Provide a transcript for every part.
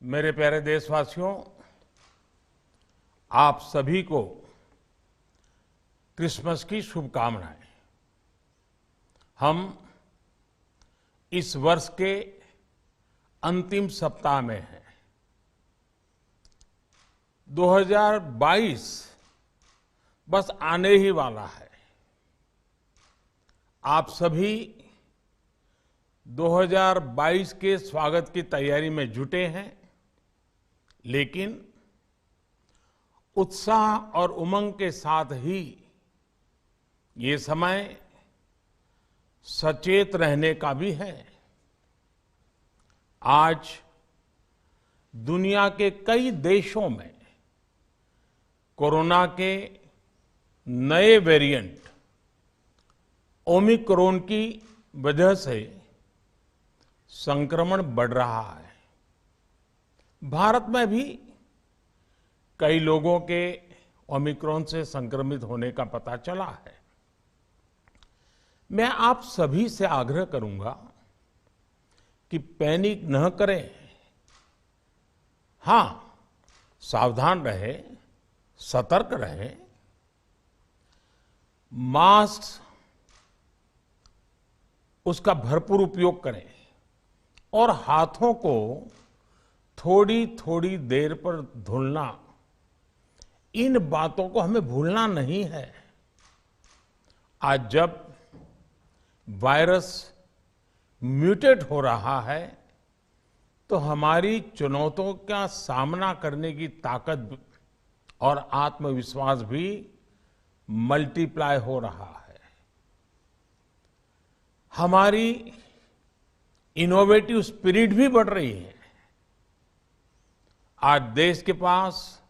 मेरे प्यारे देशवासियों, आप सभी को क्रिसमस की शुभकामनाएं। हम इस वर्ष के अंतिम सप्ताह में हैं। 2022 बस आने ही वाला है। आप सभी 2022 के स्वागत की तैयारी में जुटे हैं, लेकिन उत्साह और उमंग के साथ ही ये समय सचेत रहने का भी है। आज दुनिया के कई देशों में कोरोना के नए वेरिएंट ओमिक्रॉन की वजह से संक्रमण बढ़ रहा है। भारत में भी कई लोगों के ओमिक्रॉन से संक्रमित होने का पता चला है। मैं आप सभी से आग्रह करूंगा कि पैनिक न करें। हां, सावधान रहें, सतर्क रहें, मास्क उसका भरपूर उपयोग करें और हाथों को थोड़ी थोड़ी देर पर धुलना, इन बातों को हमें भूलना नहीं है। आज जब वायरस म्यूटेट हो रहा है तो हमारी चुनौतियों का सामना करने की ताकत और आत्मविश्वास भी मल्टीप्लाई हो रहा है। हमारी इनोवेटिव स्पिरिट भी बढ़ रही है। आज देश के पास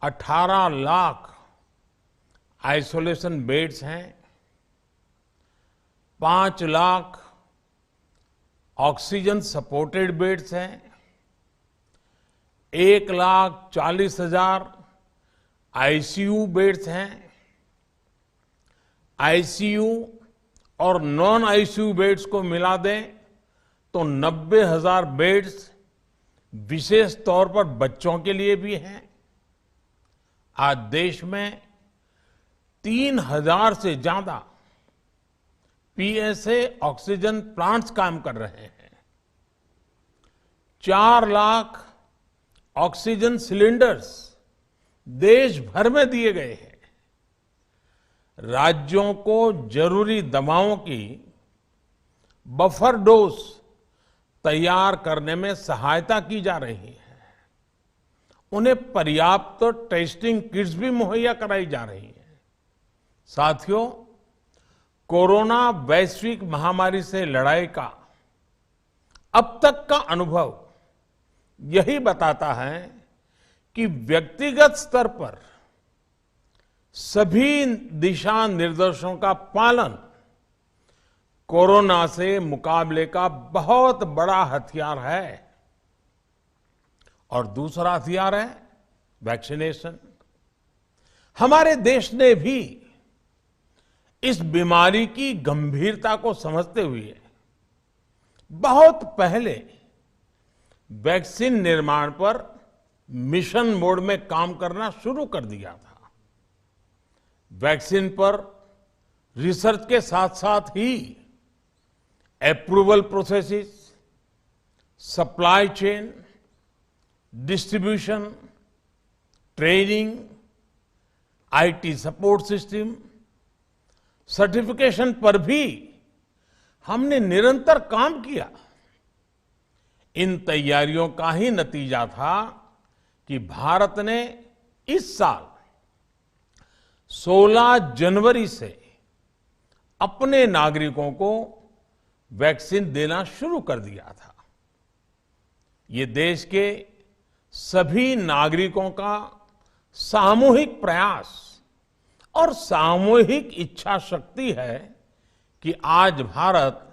18 लाख आइसोलेशन बेड्स हैं, 5 लाख ऑक्सीजन सपोर्टेड बेड्स हैं, 1,40,000 आईसीयू बेड्स हैं। आईसीयू और नॉन आईसीयू बेड्स को मिला दें तो 90,000 बेड्स विशेष तौर पर बच्चों के लिए भी हैं। आज देश में 3,000 से ज्यादा पीएसए ऑक्सीजन प्लांट्स काम कर रहे हैं। 4 लाख ऑक्सीजन सिलेंडर्स देश भर में दिए गए हैं। राज्यों को जरूरी दवाओं की बफर डोज तैयार करने में सहायता की जा रही है। उन्हें पर्याप्त टेस्टिंग किट्स भी मुहैया कराई जा रही है। साथियों, कोरोना वैश्विक महामारी से लड़ाई का अब तक का अनुभव यही बताता है कि व्यक्तिगत स्तर पर सभी दिशा निर्देशों का पालन कोरोना से मुकाबले का बहुत बड़ा हथियार है। और दूसरा हथियार है वैक्सीनेशन। हमारे देश ने भी इस बीमारी की गंभीरता को समझते हुए बहुत पहले वैक्सीन निर्माण पर मिशन मोड में काम करना शुरू कर दिया था। वैक्सीन पर रिसर्च के साथ साथ ही approval processes, supply chain, distribution, training, IT support system, certification पर भी हमने निरंतर काम किया। इन तैयारियों का ही नतीजा था कि भारत ने इस साल 16 जनवरी से अपने नागरिकों को वैक्सीन देना शुरू कर दिया था। ये देश के सभी नागरिकों का सामूहिक प्रयास और सामूहिक इच्छा शक्ति है कि आज भारत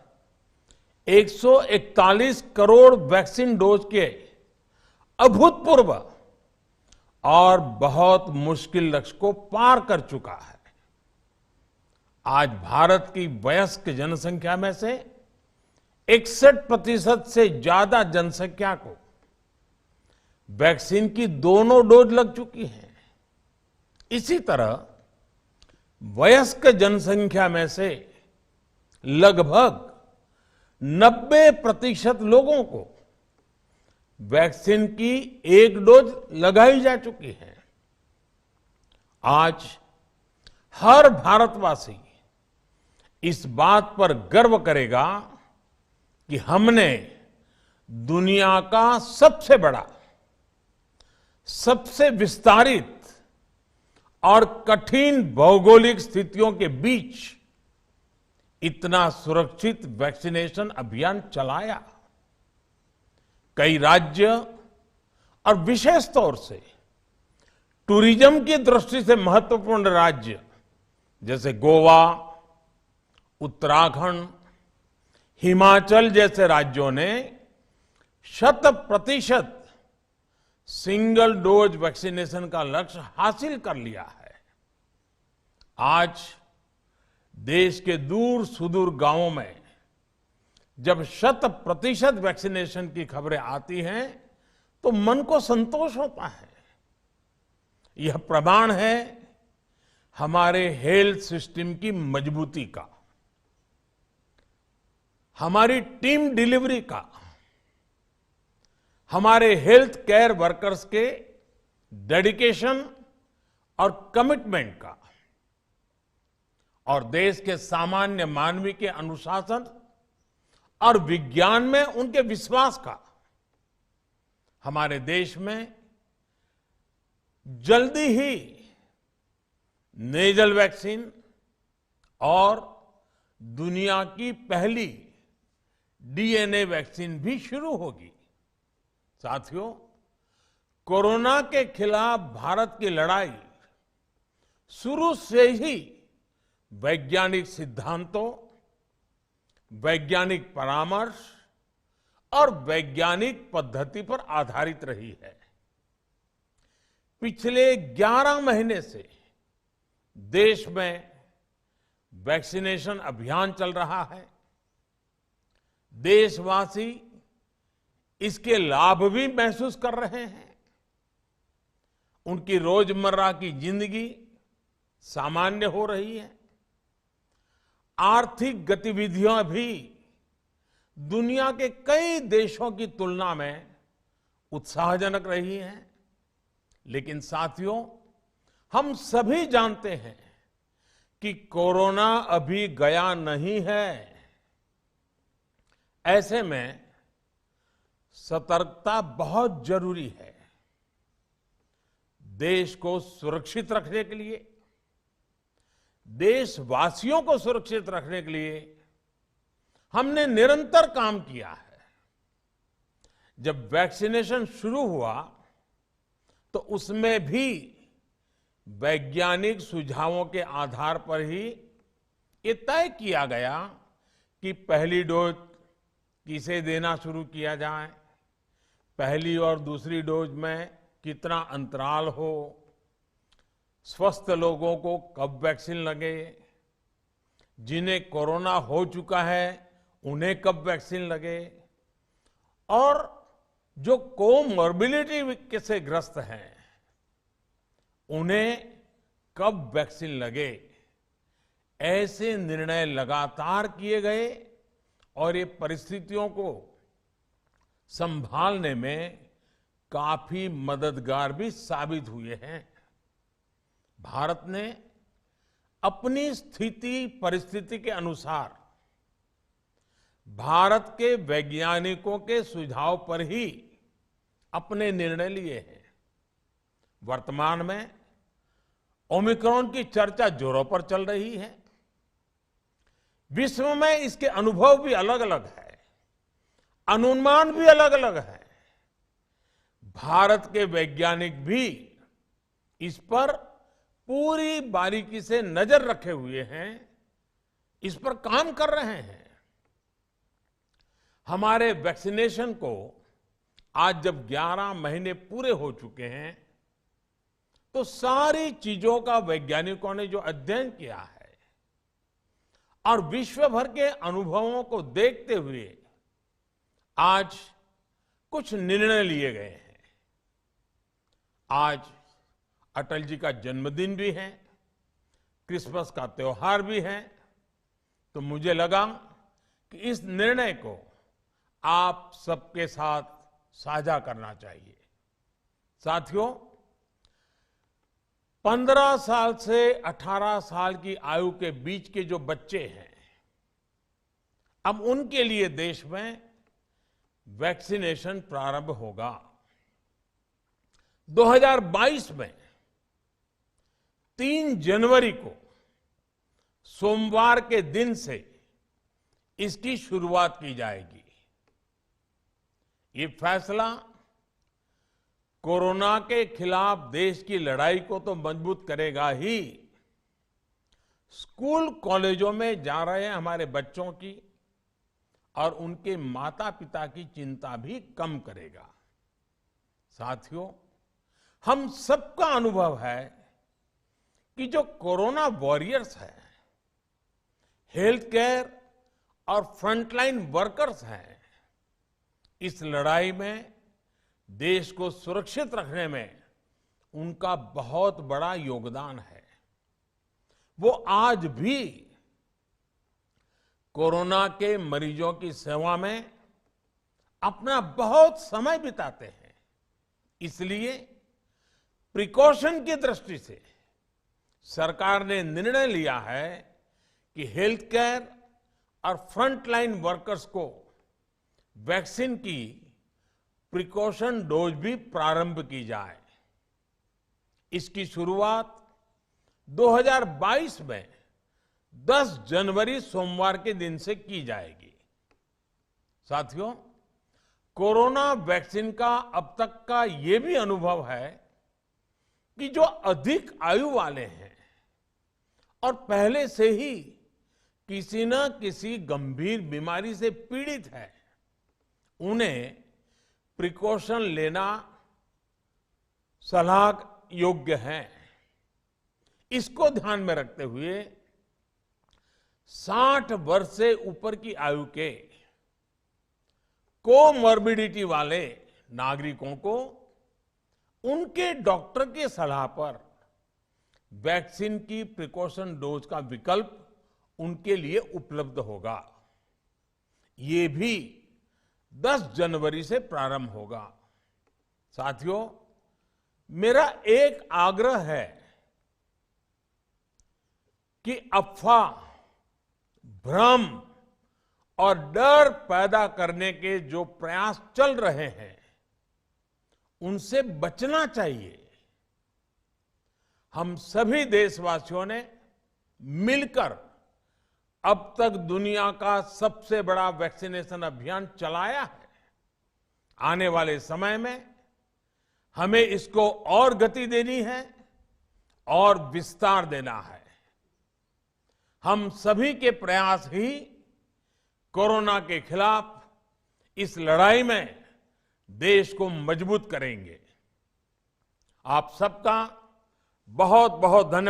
141 करोड़ वैक्सीन डोज के अभूतपूर्व और बहुत मुश्किल लक्ष्य को पार कर चुका है। आज भारत की वयस्क जनसंख्या में से 61% से ज्यादा जनसंख्या को वैक्सीन की दोनों डोज लग चुकी हैं। इसी तरह वयस्क जनसंख्या में से लगभग 90% लोगों को वैक्सीन की एक डोज लगाई जा चुकी है। आज हर भारतवासी इस बात पर गर्व करेगा कि हमने दुनिया का सबसे बड़ा, सबसे विस्तारित और कठिन भौगोलिक स्थितियों के बीच इतना सुरक्षित वैक्सीनेशन अभियान चलाया। कई राज्य और विशेष तौर से टूरिज्म की दृष्टि से महत्वपूर्ण राज्य जैसे गोवा, उत्तराखंड, हिमाचल जैसे राज्यों ने 100% सिंगल डोज वैक्सीनेशन का लक्ष्य हासिल कर लिया है। आज देश के दूर सुदूर गांवों में जब 100% वैक्सीनेशन की खबरें आती हैं तो मन को संतोष होता है। यह प्रमाण है हमारे हेल्थ सिस्टम की मजबूती का, हमारी टीम डिलीवरी का, हमारे हेल्थ केयर वर्कर्स के डेडिकेशन और कमिटमेंट का, और देश के सामान्य मानवी के अनुशासन और विज्ञान में उनके विश्वास का। हमारे देश में जल्दी ही नेजल वैक्सीन और दुनिया की पहली डीएनए वैक्सीन भी शुरू होगी। साथियों, कोरोना के खिलाफ भारत की लड़ाई शुरू से ही वैज्ञानिक सिद्धांतों, वैज्ञानिक परामर्श और वैज्ञानिक पद्धति पर आधारित रही है। पिछले 11 महीने से देश में वैक्सीनेशन अभियान चल रहा है। देशवासी इसके लाभ भी महसूस कर रहे हैं। उनकी रोजमर्रा की जिंदगी सामान्य हो रही है। आर्थिक गतिविधियां भी दुनिया के कई देशों की तुलना में उत्साहजनक रही हैं। लेकिन साथियों, हम सभी जानते हैं कि कोरोना अभी गया नहीं है। ऐसे में सतर्कता बहुत जरूरी है। देश को सुरक्षित रखने के लिए, देशवासियों को सुरक्षित रखने के लिए हमने निरंतर काम किया है। जब वैक्सीनेशन शुरू हुआ तो उसमें भी वैज्ञानिक सुझावों के आधार पर ही ये तय किया गया कि पहली डोज किसे देना शुरू किया जाए, पहली और दूसरी डोज में कितना अंतराल हो, स्वस्थ लोगों को कब वैक्सीन लगे, जिन्हें कोरोना हो चुका है उन्हें कब वैक्सीन लगे, और जो कोमॉर्बिडिटी से ग्रस्त हैं उन्हें कब वैक्सीन लगे। ऐसे निर्णय लगातार किए गए और ये परिस्थितियों को संभालने में काफी मददगार भी साबित हुए हैं। भारत ने अपनी स्थिति परिस्थिति के अनुसार भारत के वैज्ञानिकों के सुझाव पर ही अपने निर्णय लिए हैं। वर्तमान में ओमिक्रॉन की चर्चा जोरों पर चल रही है। विश्व में इसके अनुभव भी अलग अलग है, अनुमान भी अलग अलग है। भारत के वैज्ञानिक भी इस पर पूरी बारीकी से नजर रखे हुए हैं, इस पर काम कर रहे हैं। हमारे वैक्सीनेशन को आज जब 11 महीने पूरे हो चुके हैं तो सारी चीजों का वैज्ञानिकों ने जो अध्ययन किया है और विश्व भर के अनुभवों को देखते हुए आज कुछ निर्णय लिए गए हैं। आज अटल जी का जन्मदिन भी है, क्रिसमस का त्योहार भी है, तो मुझे लगा कि इस निर्णय को आप सबके साथ साझा करना चाहिए। साथियों, 15 साल से 18 साल की आयु के बीच के जो बच्चे हैं, अब उनके लिए देश में वैक्सीनेशन प्रारंभ होगा। 2022 में 3 जनवरी को सोमवार के दिन से इसकी शुरुआत की जाएगी। ये फैसला कोरोना के खिलाफ देश की लड़ाई को तो मजबूत करेगा ही, स्कूल कॉलेजों में जा रहे हमारे बच्चों की और उनके माता पिता की चिंता भी कम करेगा। साथियों, हम सबका अनुभव है कि जो कोरोना वॉरियर्स हैं, हेल्थ केयर और फ्रंटलाइन वर्कर्स हैं, इस लड़ाई में देश को सुरक्षित रखने में उनका बहुत बड़ा योगदान है। वो आज भी कोरोना के मरीजों की सेवा में अपना बहुत समय बिताते हैं। इसलिए प्रिकॉशन की दृष्टि से सरकार ने निर्णय लिया है कि हेल्थ केयर और फ्रंटलाइन वर्कर्स को वैक्सीन की प्रिकॉशन डोज भी प्रारंभ की जाए। इसकी शुरुआत 2022 में 10 जनवरी सोमवार के दिन से की जाएगी। साथियों, कोरोना वैक्सीन का अब तक का ये भी अनुभव है कि जो अधिक आयु वाले हैं और पहले से ही किसी न किसी गंभीर बीमारी से पीड़ित है, उन्हें प्रिकॉशन लेना सलाह योग्य है। इसको ध्यान में रखते हुए 60 वर्ष से ऊपर की आयु के कोमॉर्बिडिटी वाले नागरिकों को उनके डॉक्टर की सलाह पर वैक्सीन की प्रिकॉशन डोज का विकल्प उनके लिए उपलब्ध होगा। ये भी 10 जनवरी से प्रारंभ होगा। साथियों, मेरा एक आग्रह है कि अफवाह, भ्रम और डर पैदा करने के जो प्रयास चल रहे हैं, उनसे बचना चाहिए। हम सभी देशवासियों ने मिलकर अब तक दुनिया का सबसे बड़ा वैक्सीनेशन अभियान चलाया है। आने वाले समय में हमें इसको और गति देनी है और विस्तार देना है। हम सभी के प्रयास ही कोरोना के खिलाफ इस लड़ाई में देश को मजबूत करेंगे। आप सबका बहुत बहुत धन्यवाद।